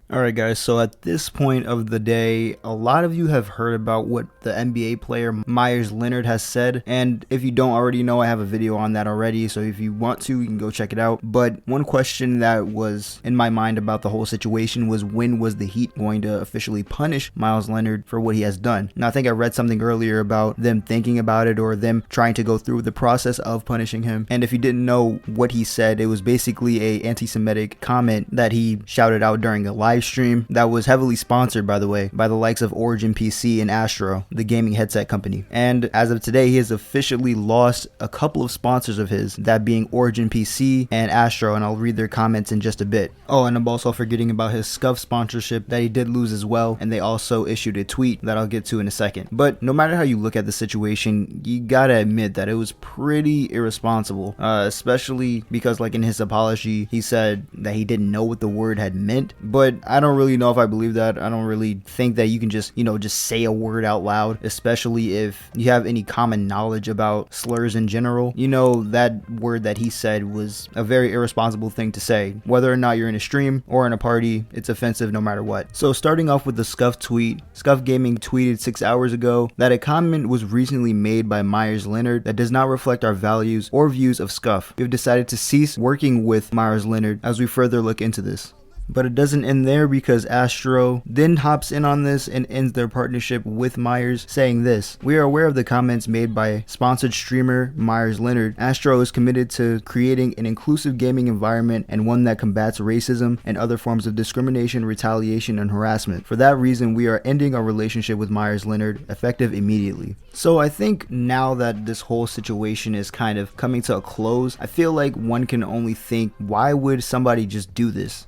Alright guys, so at this point of the day, a lot of you have heard about what the NBA player Meyers Leonard has said, and if you don't already know, I have a video on that already, so if you want to, you can go check it out. But one question that was in my mind about the whole situation was, when was the Heat going to officially punish Meyers Leonard for what he has done? Now I think I read something earlier about them thinking about it, or them trying to go through the process of punishing him, and if you didn't know what he said, it was basically a anti-Semitic comment that he shouted out during a live stream that was heavily sponsored, by the way, by the likes of Origin PC and Astro, the gaming headset company. And as of today, he has officially lost a couple of sponsors of his, that being Origin PC and Astro, and I'll read their comments in just a bit. Oh, and I'm also forgetting about his Scuff sponsorship that he did lose as well, and they also issued a tweet that I'll get to in a second. But no matter how you look at the situation, you gotta admit that it was pretty irresponsible, especially because, like, in his apology, he said that he didn't know what the word had meant, but I don't really know if I believe that. I don't really think that you can just say a word out loud, especially if you have any common knowledge about slurs in general. That word that he said was a very irresponsible thing to say. Whether or not you're in a stream or in a party, it's offensive no matter what. So starting off with the Scuff tweet, Scuff Gaming tweeted 6 hours ago that a comment was recently made by Meyers Leonard that does not reflect our values or views of Scuff. We've decided to cease working with Meyers Leonard as we further look into this. But it doesn't end there, because Astro then hops in on this and ends their partnership with Meyers, saying this: "We are aware of the comments made by sponsored streamer Meyers Leonard. Astro is committed to creating an inclusive gaming environment and one that combats racism and other forms of discrimination, retaliation, and harassment. For that reason, we are ending our relationship with Meyers Leonard, effective immediately." So I think now that this whole situation is kind of coming to a close, I feel like one can only think, why would somebody just do this?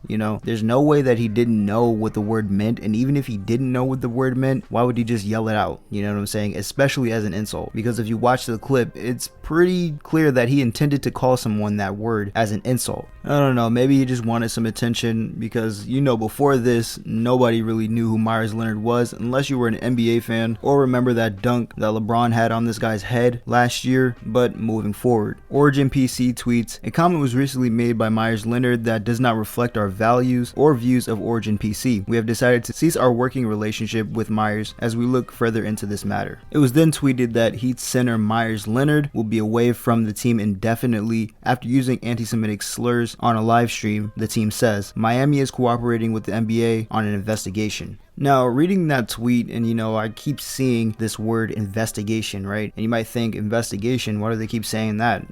There's no way that he didn't know what the word meant, and even if he didn't know what the word meant, why would he just yell it out? You know what I'm saying? Especially as an insult, because if you watch the clip, it's pretty clear that he intended to call someone that word as an insult. I don't know, maybe he just wanted some attention, because before this, nobody really knew who Meyers Leonard was unless you were an NBA fan or remember that dunk that LeBron had on this guy's head last year. But moving forward, Origin PC tweets, "A comment was recently made by Meyers Leonard that does not reflect our values or views of Origin PC. We have decided to cease our working relationship with Meyers as we look further into this matter." It was then tweeted that Heat center Meyers Leonard will be away from the team indefinitely after using anti-Semitic slurs on a live stream. The team says Miami is cooperating with the NBA on an investigation. Now, reading that tweet, and I keep seeing this word investigation, right? And you might think, investigation, why do they keep saying that?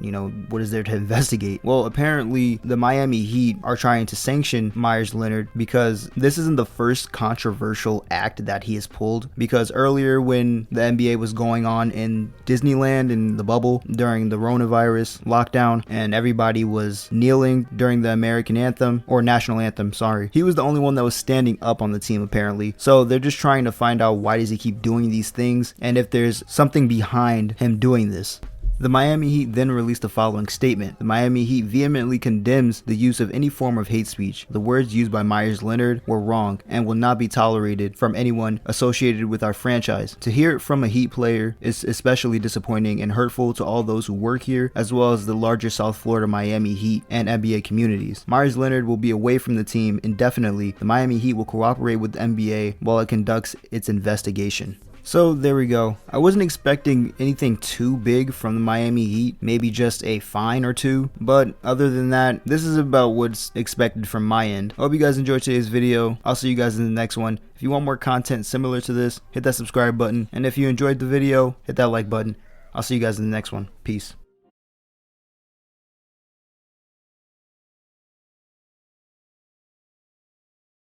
What is there to investigate? Well, apparently the Miami Heat are trying to sanction Meyers Leonard because this isn't the first controversial act that he has pulled. Because earlier, when the NBA was going on in Disneyland in the bubble during the coronavirus lockdown, and everybody was kneeling during the American anthem, or national anthem, sorry, he was the only one that was standing up on the team, apparently. So they're just trying to find out, why does he keep doing these things, and if there's something behind him doing this. The Miami Heat then released the following statement. The Miami Heat vehemently condemns the use of any form of hate speech. The words used by Meyers Leonard were wrong and will not be tolerated from anyone associated with our franchise. To hear it from a Heat player is especially disappointing and hurtful to all those who work here, as well as the larger South Florida Miami Heat and NBA communities. Meyers Leonard will be away from the team indefinitely. The Miami Heat will cooperate with the NBA while it conducts its investigation. So there we go. I wasn't expecting anything too big from the Miami Heat, maybe just a fine or two, but other than that, this is about what's expected from my end. I hope you guys enjoyed today's video. I'll see you guys in the next one. If you want more content similar to this, hit that subscribe button, and if you enjoyed the video, hit that like button. I'll see you guys in the next one. Peace.